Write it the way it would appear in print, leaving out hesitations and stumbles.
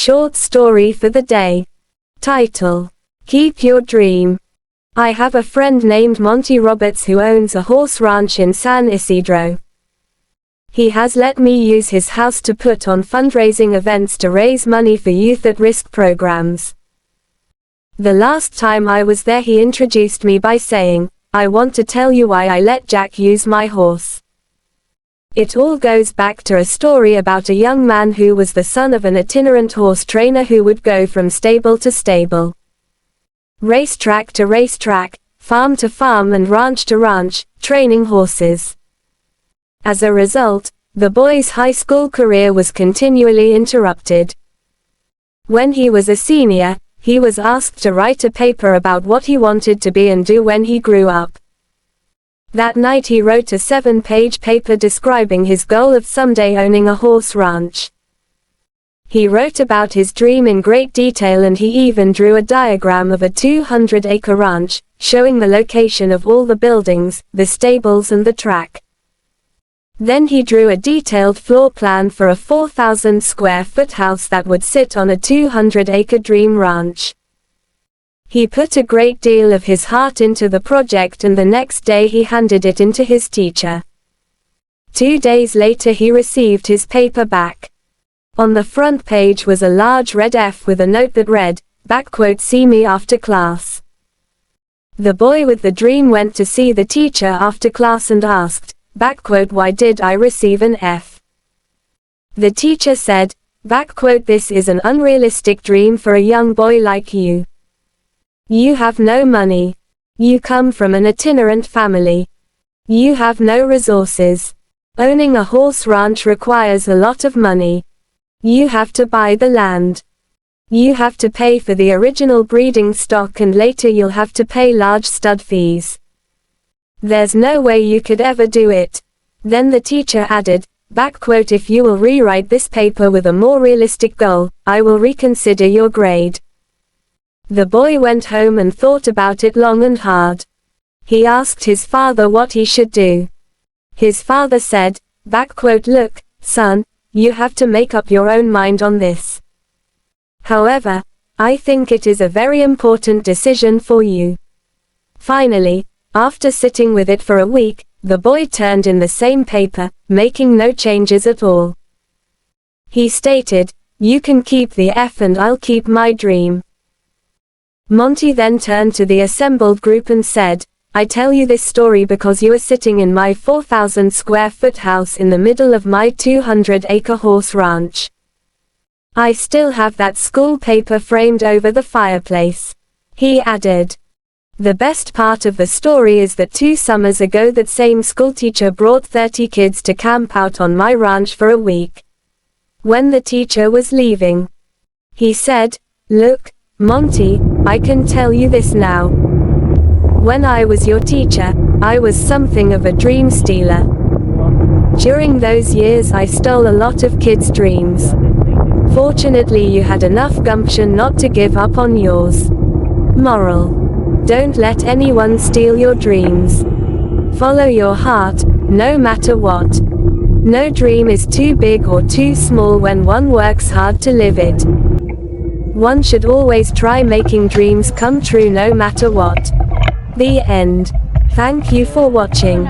short story for the day. Title: Keep Your Dream. I have a friend named Monty Roberts who owns a horse ranch in San Isidro. He has let me use his house to put on fundraising events to raise money for youth at risk programs. The last time I was there he introduced me by saying, "I want to tell you why I let Jack use my horse." It all goes back to a story about a young man who was the son of an itinerant horse trainer who would go from stable to stable, racetrack to racetrack, farm to farm and ranch to ranch, training horses. As a result, the boy's high school career was continually interrupted. When he was a senior, he was asked to write a paper about what he wanted to be and do when he grew up. That night he wrote a 7-page paper describing his goal of someday owning a horse ranch. He wrote about his dream in great detail and he even drew a diagram of a 200-acre ranch, showing the location of all the buildings, the stables and the track. Then he drew a detailed floor plan for a 4,000 square foot house that would sit on a 200-acre dream ranch. He put a great deal of his heart into the project and the next day he handed it in to his teacher. 2 days later he received his paper back. On the front page was a large red F with a note that read, "See me after class." The boy with the dream went to see the teacher after class and asked, "Why did I receive an F?" The teacher said, "This is an unrealistic dream for a young boy like you. You have no money. You come from an itinerant family. You have no resources. Owning a horse ranch requires a lot of money. You have to buy the land. You have to pay for the original breeding stock and later you'll have to pay large stud fees. There's no way you could ever do it." Then the teacher added, "If you will rewrite this paper with a more realistic goal, I will reconsider your grade." The boy went home and thought about it long and hard. He asked his father what he should do. His father said, "Look, son, you have to make up your own mind on this. However, I think it is a very important decision for you." Finally, after sitting with it for a week, the boy turned in the same paper, making no changes at all. He stated, "You can keep the F and I'll keep my dream." Monty then turned to the assembled group and said, "I tell you this story because you are sitting in my 4,000 square foot house in the middle of my 200-acre horse ranch. I still have that school paper framed over the fireplace." He added, "The best part of the story is that 2 summers ago that same schoolteacher brought 30 kids to camp out on my ranch for a week. When the teacher was leaving, he said, 'Look, Monty, I can tell you this now. When I was your teacher, I was something of a dream stealer. During those years I stole a lot of kids' dreams. Fortunately you had enough gumption not to give up on yours. Moral: don't let anyone steal your dreams. Follow your heart, no matter what. No dream is too big or too small when one works hard to live it. One should always try making dreams come true no matter what." The end. Thank you for watching.